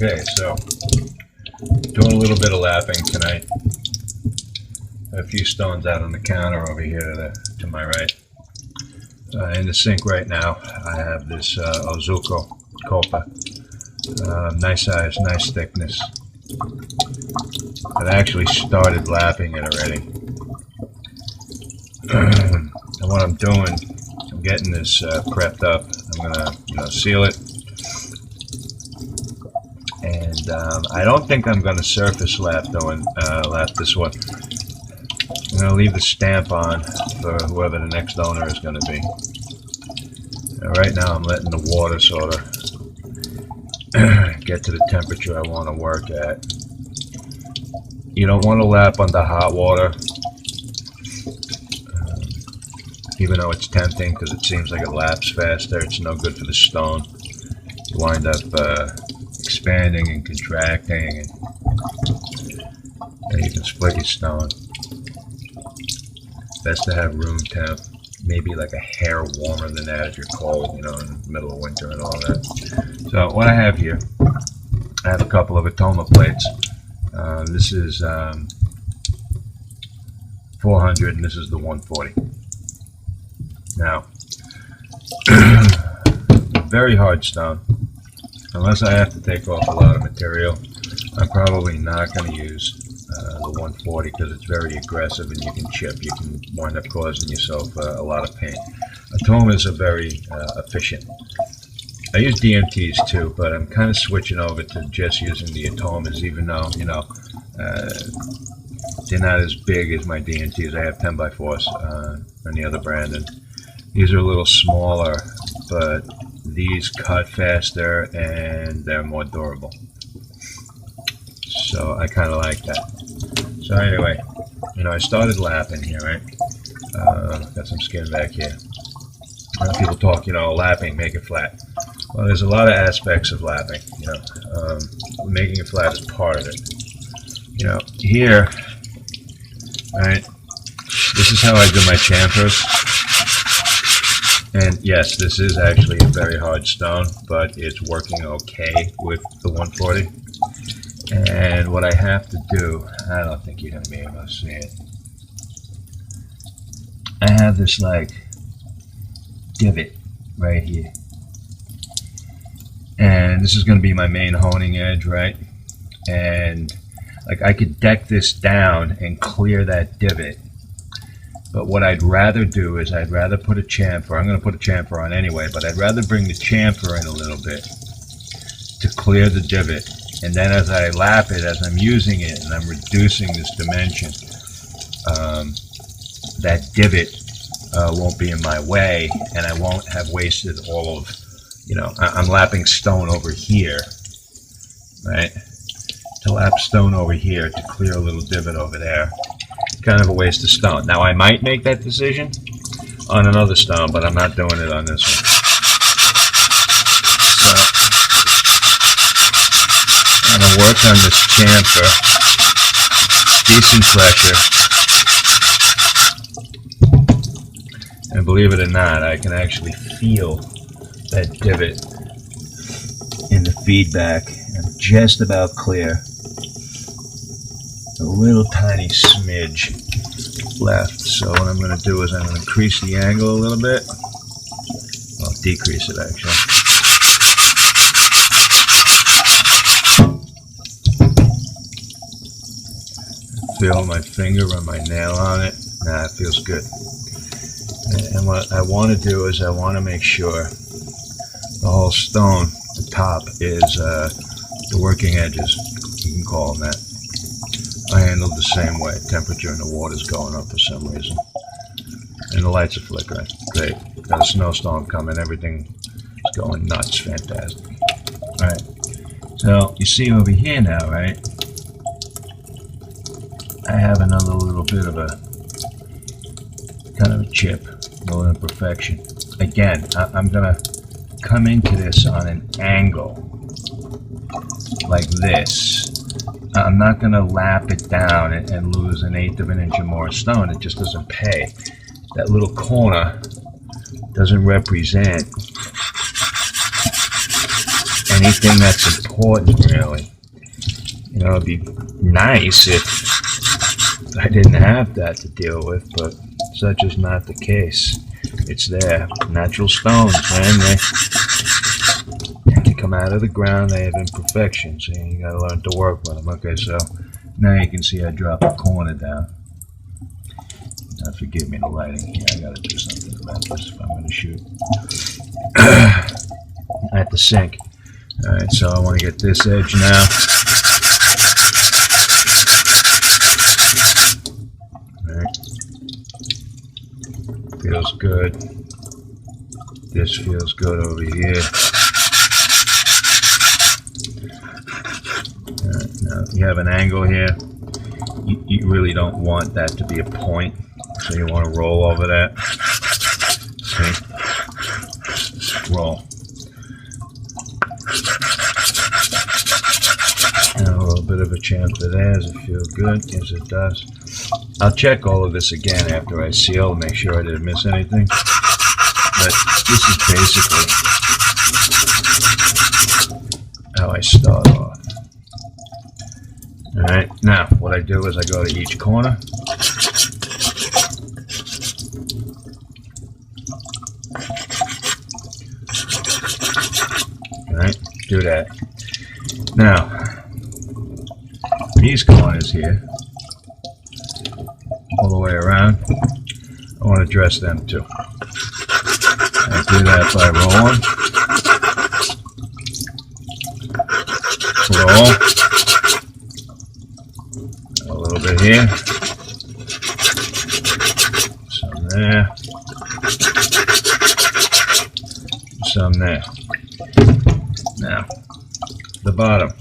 Okay, so doing a little bit of lapping tonight. A few stones out on the counter over here to my right. In the sink right now, I have this Ozuko Copa. Nice size, nice thickness. I've actually started lapping it already. And what I'm doing, I'm getting this prepped up. I'm gonna seal it. And I don't think I'm going to surface lap this one. I'm going to leave the stamp on for whoever the next owner is going to be. Right now I'm letting the water sort of get to the temperature I want to work at. You don't want to lap under hot water, even though it's tempting because it seems like it laps faster. It's no good for the stone. You wind up expanding and contracting, and you can split your stone. Best to have room temp, maybe like a hair warmer than that if you're cold, you know, in the middle of winter and all that. So what I have here, I have a couple of Atoma plates. This is 400 and this is the 140. Now, very hard stone. Unless I have to take off a lot of material, I'm probably not going to use the 140 because it's very aggressive and you can chip. You can wind up causing yourself a lot of pain. Atomas are very efficient. I use DMTs too, but I'm kind of switching over to just using the Atomas, even though, you know, they're not as big as my DMTs. I have 10x4s on the other brand, and these are a little smaller, but these cut faster and they're more durable. So I kind of like that. So anyway, you know, I started lapping here, right? Got some skin back here. People talk, you know, lapping, make it flat. Well, there's a lot of aspects of lapping, you know. Making it flat is part of it. You know, here, right, this is how I do my chamfers. And yes, this is actually a very hard stone, but it's working okay with the 140. And what I have to do, I don't think you're going to be able to see it. I have this like divot right here. And this is going to be my main honing edge, right? And like I could deck this down and clear that divot. But what I'd rather do is I'd rather put a chamfer. I'm going to put a chamfer on anyway, but I'd rather bring the chamfer in a little bit to clear the divot. And then as I lap it, as I'm using it and I'm reducing this dimension, that divot won't be in my way, and I won't have wasted all of, you know, I'm lapping stone over here, right? To lap stone over here to clear a little divot over there. Kind of a waste of stone. Now I might make that decision on another stone, but I'm not doing it on this one. So I'm going to work on this chamfer, decent pressure, and believe it or not, I can actually feel that divot in the feedback. I'm just about clear. A little tiny smidge left. So what I'm going to do is I'm going to increase the angle a little bit. Well, decrease it actually. Feel my finger or my nail on it. Nah, it feels good. And what I want to do is I want to make sure the whole stone, the top, is the working edges. You can call them that. I handled the same way. Temperature in the water's going up for some reason. And the lights are flickering. Great. Got a snowstorm coming. Everything is going nuts. Fantastic. Alright. So, you see over here now, right? I have another little bit of a kind of a chip. A little imperfection. Again, I'm going to come into this on an angle. Like this. I'm not going to lap it down and lose 1/8 of an inch or more stone. It just doesn't pay. That little corner doesn't represent anything that's important, really. You know, it'd be nice if I didn't have that to deal with, but such is not the case. It's there. Natural stones, man. They come out of the ground, they have imperfections, and you gotta learn to work with them. Okay, so now you can see I drop a corner down. Now forgive me the lighting here, I gotta do something about this if I'm gonna shoot. At the sink. Alright, so I want to get this edge now. Alright. Feels good. This feels good over here. Alright, now you have an angle here. You really don't want that to be a point, so you want to roll over that. See? Roll. And a little bit of a chamfer there. Does it feel good? Yes, it does. I'll check all of this again after I seal, make sure I didn't miss anything. But this is basically how I start off. Alright, now what I do is I go to each corner. Alright, do that. Now, these corners here, all the way around, I want to dress them too. I do that by rolling. Roll. A little bit here. Some there. Some there. Now, the bottom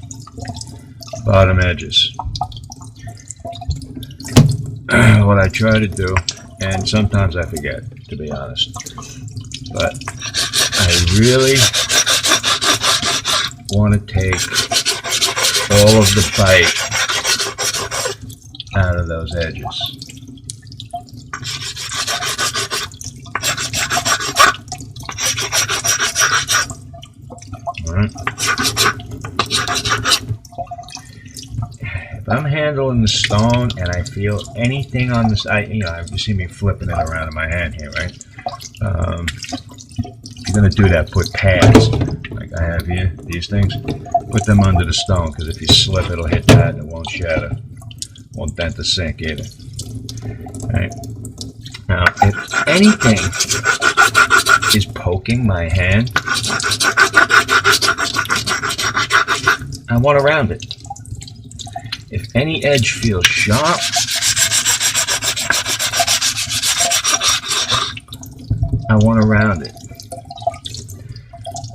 edges. What I try to do, and sometimes I forget, to be honest, but I really want to take all of the bite out of those edges. All right. If I'm handling the stone and I feel anything on this, you see me flipping it around in my hand here, right? If you're going to do that, put pads, like I have here, these things, put them under the stone, because if you slip, it'll hit that and it won't shatter. Won't dent the sink either. All right. Now, if anything is poking my hand, I want to round it. If any edge feels sharp, I want to round it.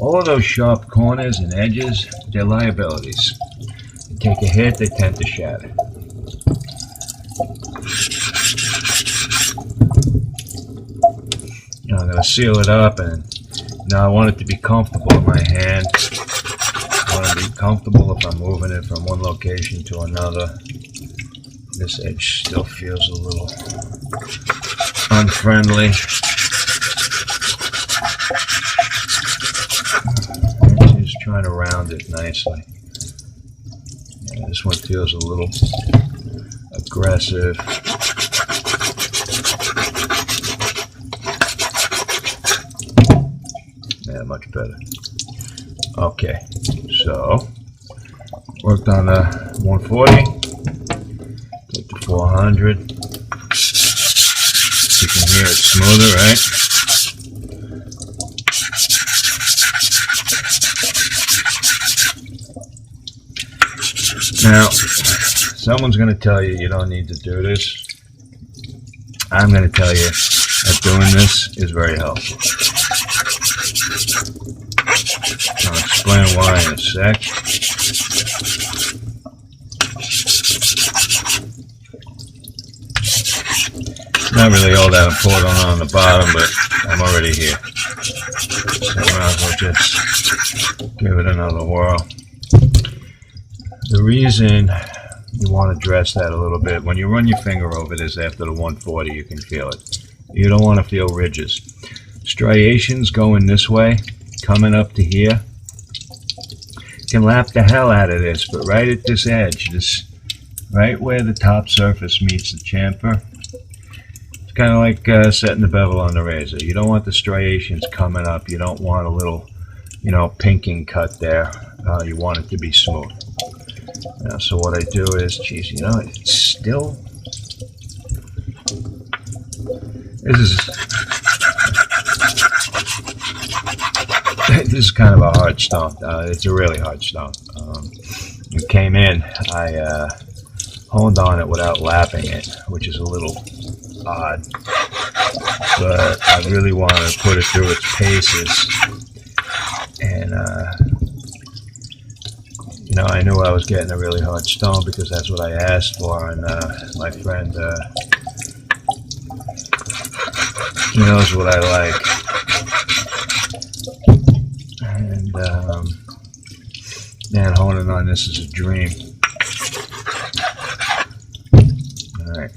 All of those sharp corners and edges, they're liabilities. They take a hit, they tend to shatter. Now I'm going to seal it up, and now I want it to be comfortable in my hand. I want to be comfortable if I'm moving it from one location to another. This edge still feels a little unfriendly. I'm just trying to round it nicely. Yeah, this one feels a little aggressive. Yeah, much better. Okay, so worked on the 140, take the 400. You can hear it smoother, right? Now, someone's going to tell you you don't need to do this. I'm going to tell you that doing this is very helpful. I'll explain why in a sec. Not really all that important on the bottom, but I'm already here. So I might as well just give it another whirl. The reason you want to dress that a little bit, when you run your finger over this after the 140, you can feel it. You don't want to feel ridges. Striations going this way, coming up to here. can lap the hell out of this, but right at this edge, right where the top surface meets the chamfer, it's kind of like setting the bevel on the razor. You don't want the striations coming up. You don't want a little, pinking cut there. You want it to be smooth. So what I do is, geez, it's still. This is kind of a hard stone. It's a really hard stone. It came in. I honed on it without lapping it, which is a little odd. But I really wanted to put it through its paces, and I knew I was getting a really hard stone because that's what I asked for, and my friend, he knows what I like. And man, honing on this is a dream. Alright.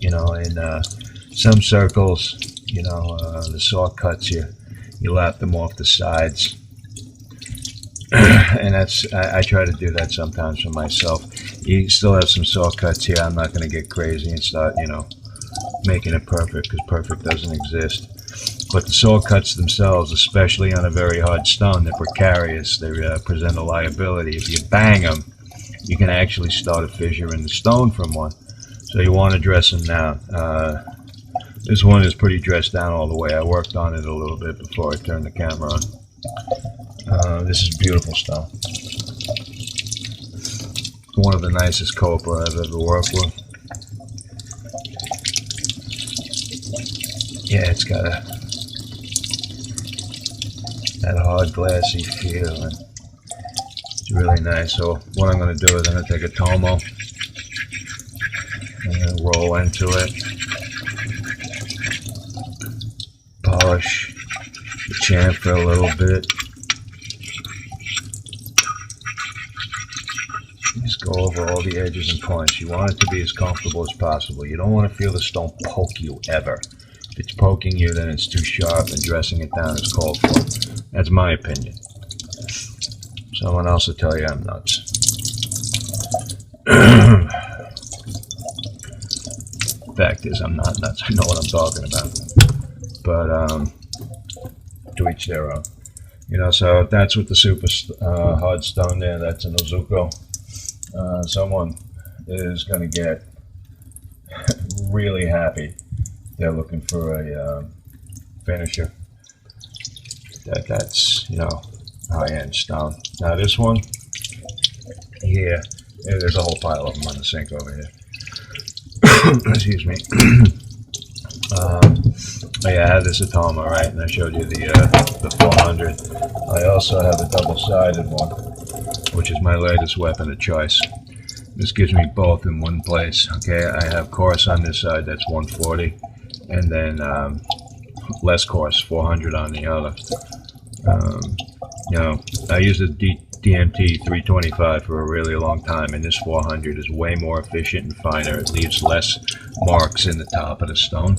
In some circles, the saw cuts, you lap them off the sides. And I try to do that sometimes for myself. You still have some saw cuts here. I'm not going to get crazy and start, making it perfect, because perfect doesn't exist. But the saw cuts themselves, especially on a very hard stone, they're precarious. They present a liability. If you bang them, you can actually start a fissure in the stone from one. So you want to dress them down. This one is pretty dressed down all the way. I worked on it a little bit before I turned the camera on. This is beautiful stone. One of the nicest copper I've ever worked with. Yeah, it's got that hard glassy feel, and it's really nice. So what I'm going to do is I'm going to take a Atoma and roll into it, polish the chamfer a little bit. Just go over all the edges and points. You want it to be as comfortable as possible. You don't want to feel the stone poke you ever. If it's poking you, then it's too sharp, and dressing it down is called for. That's my opinion. Someone else will tell you I'm nuts. Fact is, I'm not nuts. I know what I'm talking about. But to each their own. So if that's with the super hard stone there, that's an Ozuko. Someone is going to get really happy. They're looking for a finisher. That's high-end stone. Now this one here, there's a whole pile of them on the sink over here. Excuse me. I have this Atoma, right? And I showed you the 400. I also have a double-sided one, which is my latest weapon of choice. This gives me both in one place. Okay, I have coarse on this side, that's 140, and then less coarse, 400 on the other. I used a DMT 325 for a really long time, and this 400 is way more efficient and finer. It leaves less marks in the top of the stone.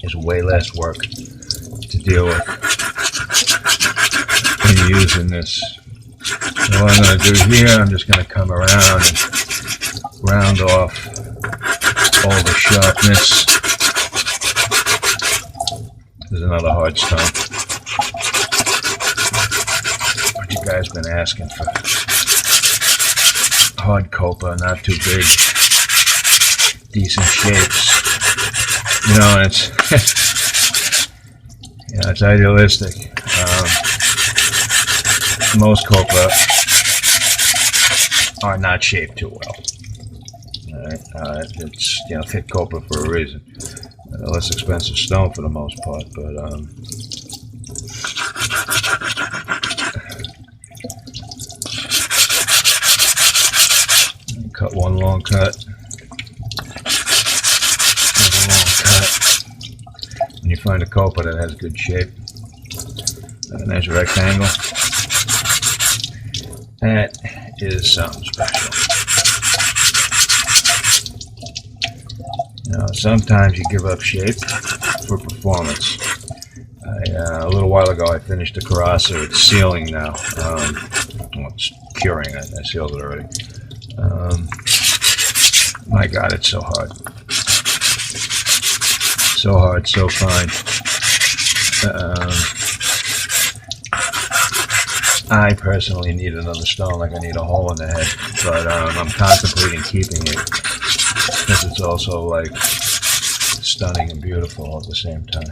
There's way less work to deal with when you're using this. So what I'm going to do here, I'm just going to come around and round off all the sharpness. There's another hard stone. What you guys been asking for? Hard copper, not too big, decent shapes. It's idealistic. Most copper are not shaped too well. Alright, it's thick copper for a reason. Less expensive stone for the most part, but cut one long cut. When you find a copper that has good shape, a nice rectangle, that is something special. Sometimes you give up shape for performance. A little while ago I finished the Karasa. It's sealing now. Well, it's curing. I sealed it already. My God, it's so hard. So hard, so fine. I personally need another stone, like I need a hole in the head, but I'm contemplating keeping it because it's also like stunning and beautiful at the same time.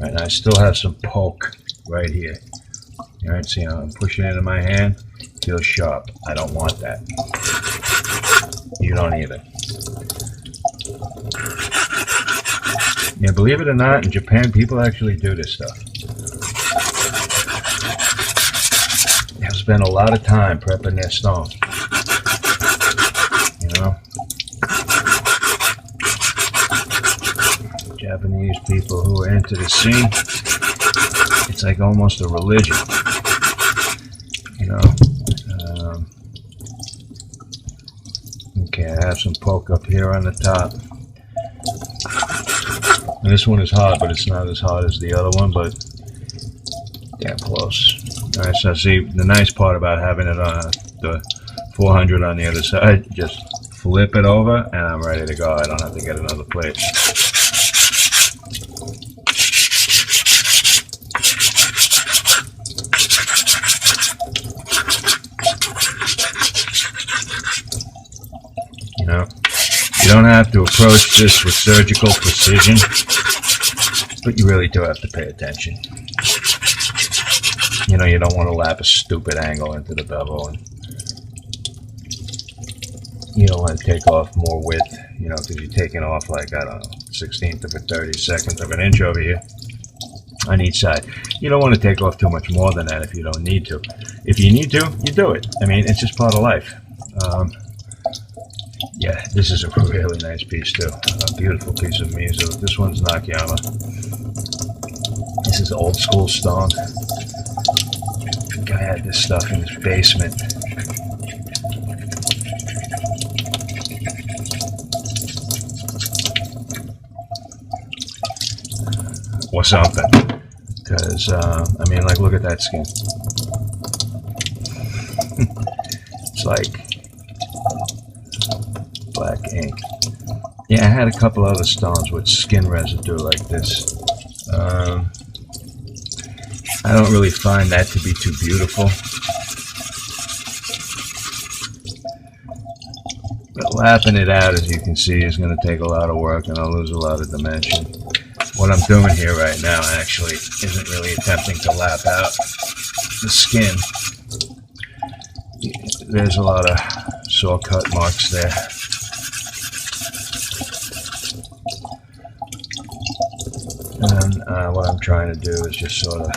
All right, and I still have some poke right here. All right, see how I'm pushing it in my hand? It feels sharp. I don't want that. You don't either. Yeah, believe it or not, in Japan, people actually do this stuff. They'll spend a lot of time prepping their stone. You know? Japanese people who are into the scene, it's like almost a religion. You know? Okay, I have some poke up here on the top. And this one is hard, but it's not as hard as the other one, but damn close. All right, so see, the nice part about having it on the 400 on the other side, just flip it over, and I'm ready to go. I don't have to get another plate. You know, you don't have to approach this with surgical precision, but you really do have to pay attention. You know, you don't want to lap a stupid angle into the bevel, and you don't want to take off more width, you know, because you're taking off like, I don't know, 1/16 of a 32nd of an inch over here on each side. You don't want to take off too much more than that if you don't need to. If you need to, you do it. I mean, it's just part of life. Yeah, this is a really nice piece too. A beautiful piece of miso. This one's Nakayama. This is old school stone. Guy had this stuff in his basement. Or something. Because, I mean, like, look at that skin. It's like black ink. Yeah, I had a couple other stones with skin residue like this. I don't really find that to be too beautiful. But lapping it out, as you can see, is going to take a lot of work, and I'll lose a lot of dimension. What I'm doing here right now actually isn't really attempting to lap out the skin. There's a lot of saw cut marks there. And what I'm trying to do is just sort of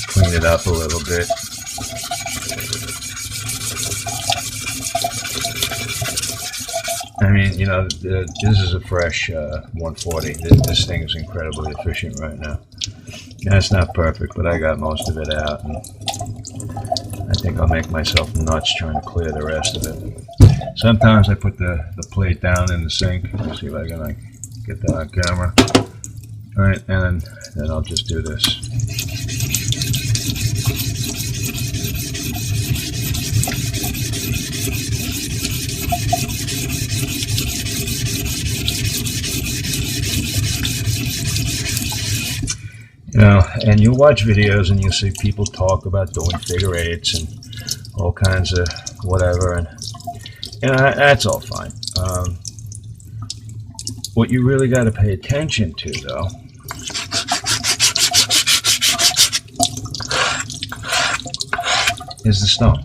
clean it up a little bit. I mean, you know, this is a fresh 140. This thing is incredibly efficient right now. That's not perfect, but I got most of it out, and I think I'll make myself nuts trying to clear the rest of it. Sometimes I put the plate down in the sink. Let's see if I can like get that on camera. All right, and then I'll just do this. You know, and you watch videos and you see people talk about doing figure eights and all kinds of whatever, and you know, that's all fine. What you really got to pay attention to, though, is the stone.